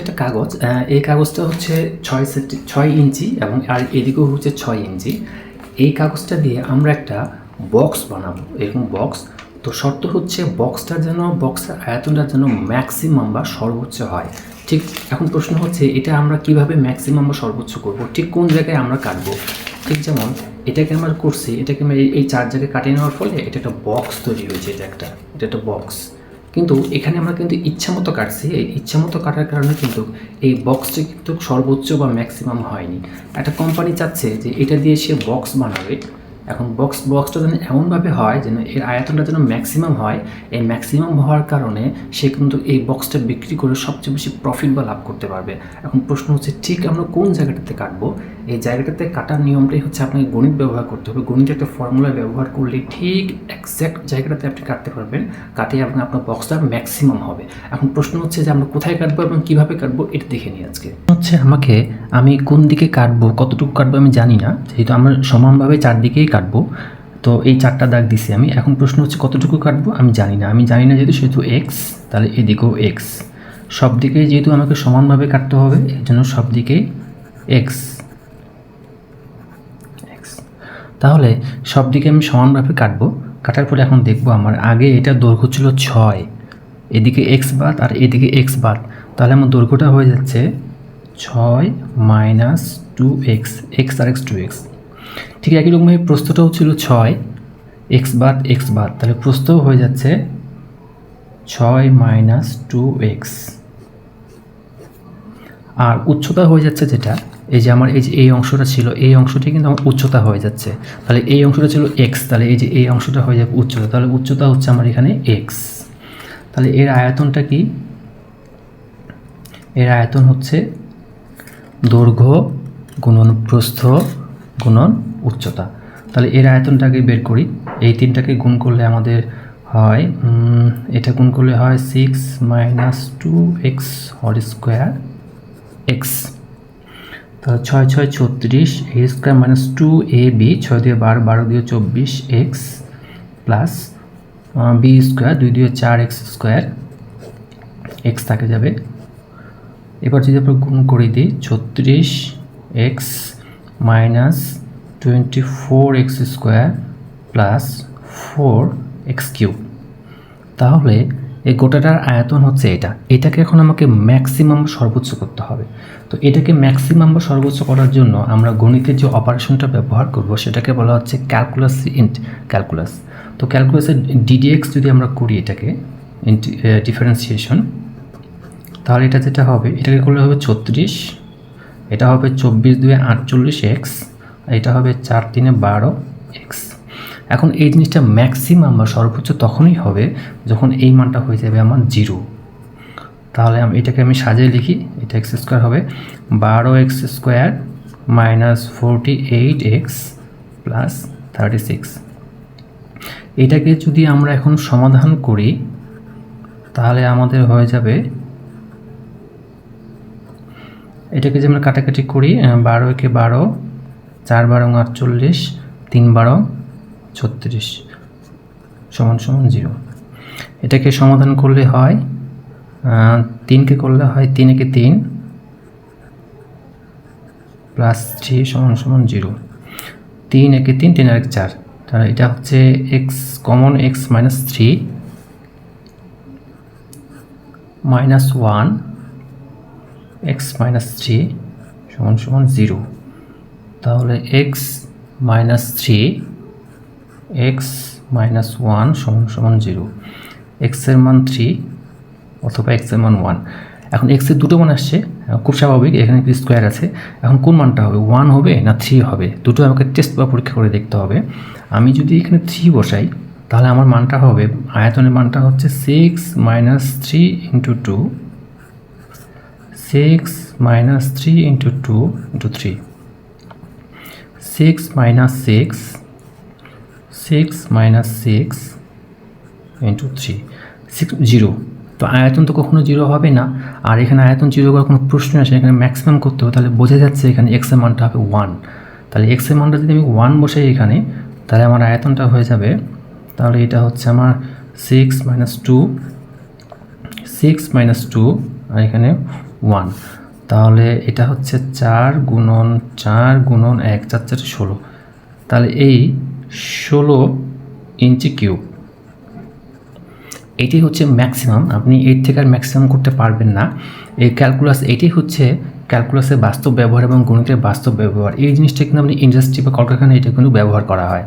একটা কাগজ, এই কাগজটা হচ্ছে 6 ইঞ্চি এবং আর এদিকেও হচ্ছে 6 ইঞ্চি। এই কাগজটা দিয়ে আমরা একটা বক্স বানাবো, এরকম বক্স। তো শর্ত হচ্ছে বক্সের আয়তনটা যেন ম্যাক্সিমাম বা সর্বোচ্চ হয়। ঠিক এখন প্রশ্ন হচ্ছে এটা আমরা কিভাবে ম্যাক্সিমাম বা সর্বোচ্চ করব, ঠিক কোন জায়গায় আমরা কাটবো। ঠিক যেমন এটাকে আমরা করছি, এটাকে আমরা এই 4 জায়গায় কাটিয়ে নেওয়ার ফলে এটা একটা বক্স তৈরি হয়েছে। এটা একটা বক্স, কিন্তু এখানে আমরা কিন্তু ইচ্ছামতো কাটছি। এই ইচ্ছামতো কাটার কারণে কিন্তু এই বক্সটা কিন্তু সর্বোচ্চ বা ম্যাক্সিমাম হয়নি। একটা কোম্পানি চাচ্ছে যে এটা দিয়ে সে বক্স বানাবে। এখন বক্সটা যেন এমনভাবে হয় যেন এর আয়তনটা যেন ম্যাক্সিমাম হয়। এই ম্যাক্সিমাম হওয়ার কারণে সে কিন্তু এই বক্সটা বিক্রি করে সবচেয়ে বেশি প্রফিট বা লাভ করতে পারবে। এখন প্রশ্ন হচ্ছে ঠিক আমরা কোন জায়গাটাতে কাটবো। এই জায়গাটাতে কাটার নিয়মটাই হচ্ছে আপনাকে গণিত ব্যবহার করতে হবে। গণিত একটা ফর্মুলা ব্যবহার করলে ঠিক এক্স্যাক্ট জায়গাটাতে আপনি কাটতে পারবেন, কাটিয়ে আপনার বক্সটা ম্যাক্সিমাম হবে। এখন প্রশ্ন হচ্ছে যে আমরা কোথায় কাটবো এবং কীভাবে কাটবো এটা দেখে নিই আজকে। হচ্ছে আমি কোন দিকে কাটবো, কতটুকু কাটবো আমি জানি না, যেহেতু আমরা সমানভাবে চারদিকেই কাটবো। তো এই 4টা দাগ দিছি আমি। এখন প্রশ্ন হচ্ছে কতটুকু কাটবো আমি জানি না যেহেতু সেহেতু এক্স, তাহলে এদিকেও এক্স। সব দিকেই যেহেতু আমাকে সমানভাবে কাটতে হবে, এর জন্য সব দিকেই এক্স। তাহলে সব দিকে আমি সমানভাবে কাটবো। কাটার পরে এখন দেখবো আমার আগে এটা দৈর্ঘ্য ছিল 6, এদিকে এক্স বাদ আর এদিকে এক্স বাদ, তাহলে আমার দৈর্ঘ্যটা হয়ে যাচ্ছে 6 মাইনাস 2x, এক্স আর এক্স 2x। ঠিক একই রকমভাবে প্রস্থটাও ছিল 6, এক্স বাদ, তাহলে প্রস্থও হয়ে যাচ্ছে 6 মাইনাস 2x। আর উচ্চতা হয়ে যাচ্ছে যেটা, এই যে আমার এই অংশটা ছিল, এই অংশটি কিন্তু আমার উচ্চতা হয়ে যাচ্ছে। তাহলে এই অংশটা ছিল এক্স, তাহলে এই অংশটা হয়ে যাবে উচ্চতা, তাহলে উচ্চতা হচ্ছে আমার এখানে এক্স। তাহলে এর আয়তনটা কি? এর আয়তন হচ্ছে দৈর্ঘ্য গুণন প্রস্থ গুণন উচ্চতা। তাহলে এর আয়তনটাকে বের করি। এই 3টাকে গুণ করলে আমাদের হয়, এটা গুণ করলে হয় 6 minus 2x whole square x. তাহলে 6 6 36, এ স্কোয়ার মাইনাস 2ab, 6 দিয়ে 12, 12 দিয়ে 24 এক্স প্লাস বি স্কোয়ার, 2 দিয়ে 4x স্কোয়ার, এক্স থাকে যাবে। এবার যদি আমরা গুণ করে দিই 36x minus 24x square plus 4x cube, তাহলে এই গোটাটার আয়তন হচ্ছে এটাকে এখন আমাকে ম্যাক্সিমাম সর্বোচ্চ করতে হবে। তো এটাকে ম্যাক্সিমাম বা সর্বোচ্চ করার জন্য আমরা গণিতের যে অপারেশনটা ব্যবহার করব সেটাকে বলা হচ্ছে ক্যালকুলাস। তো ক্যালকুলাসের ডিডিএক্স যদি আমরা করি, এটাকে ডিফারেন্সিয়েশন, তাহলে এটা যেটা হবে, এটাকে করলে হবে 36, এটা হবে 24 2 48x, এটা হবে 4 3 12x। এখন এই জিনিসটা ম্যাক্সিমাম বা সর্বোচ্চ তখনই হবে যখন এই মানটা হয়ে যাবে আমার 0। তাহলে এটাকে আমি সাজিয়ে লিখি, এটা এক্স স্কোয়ার হবে 12x square minus 48x plus 36। এটাকে যদি আমরা এখন সমাধান করি তাহলে আমাদের হয়ে যাবে, এটাকে যে আমরা কাটাকাটি করি, 12 একে 12, 4 12 48, 3 12 36 সমান সমান 0। এটাকে সমাধান করলে হয় 3কে করলে হয় 3 একে 3 প্লাস 3 সমান সমান 0। 3 একে 3, 3 আর 4, তাহলে এটা হচ্ছে x common, x minus 3 minus 1 x minus 3 সমান সমান 0। তাহলে এক্স মাইনাস 3 এক্স মাইনাস 1 সমান সমান 0। এক্সের মান 3 অথবা এক্সের মান 1। এখন এক্সের দুটো মান আসছে, খুব স্বাভাবিক, এখানে স্কোয়ার আছে। এখন কোন মানটা হবে, 1 হবে না 3 হবে, দুটো আমাকে টেস্ট বা পরীক্ষা করে দেখতে হবে। আমি যদি এখানে 3 বসাই তাহলে আমার মানটা হবে, আয়তনের মানটা হচ্ছে 6 minus 3 into 2, 6 minus 3 into 2 into 3, 6 minus 6, 6 minus 6 into 3, 0। তো আয়তন তো কখনো 0 হবে না, আর এখানে আয়তন 0 করার কোনো প্রশ্ন আসে, এখানে ম্যাক্সিমাম করতে হবে। তাহলে বোঝা যাচ্ছে এখানে এক্সের মানটা হবে 1। তাহলে এক্সের মানটা যদি আমি 1 বসাই এখানে, তাহলে আমার আয়তনটা হয়ে যাবে, তাহলে এটা হচ্ছে আমার 6 মাইনাস 2, 6 মাইনাস 2, আর এখানে 1, তাহলে এটা হচ্ছে 4 গুণন 4 গুণন 1, 4 4 16, তাহলে এই 16 ইঞ্চি কিউব। এটি হচ্ছে ম্যাক্সিমাম, আপনি এর থেকে আর ম্যাক্সিমাম করতে পারবেন না। এই ক্যালকুলাস, এটি হচ্ছে ক্যালকুলাসের বাস্তব ব্যবহার এবং গণিতের বাস্তব ব্যবহার। এই জিনিসটা কিন্তু আপনি ইন্ডাস্ট্রি বা কলকারখানায় এটা কিন্তু ব্যবহার করা হয়।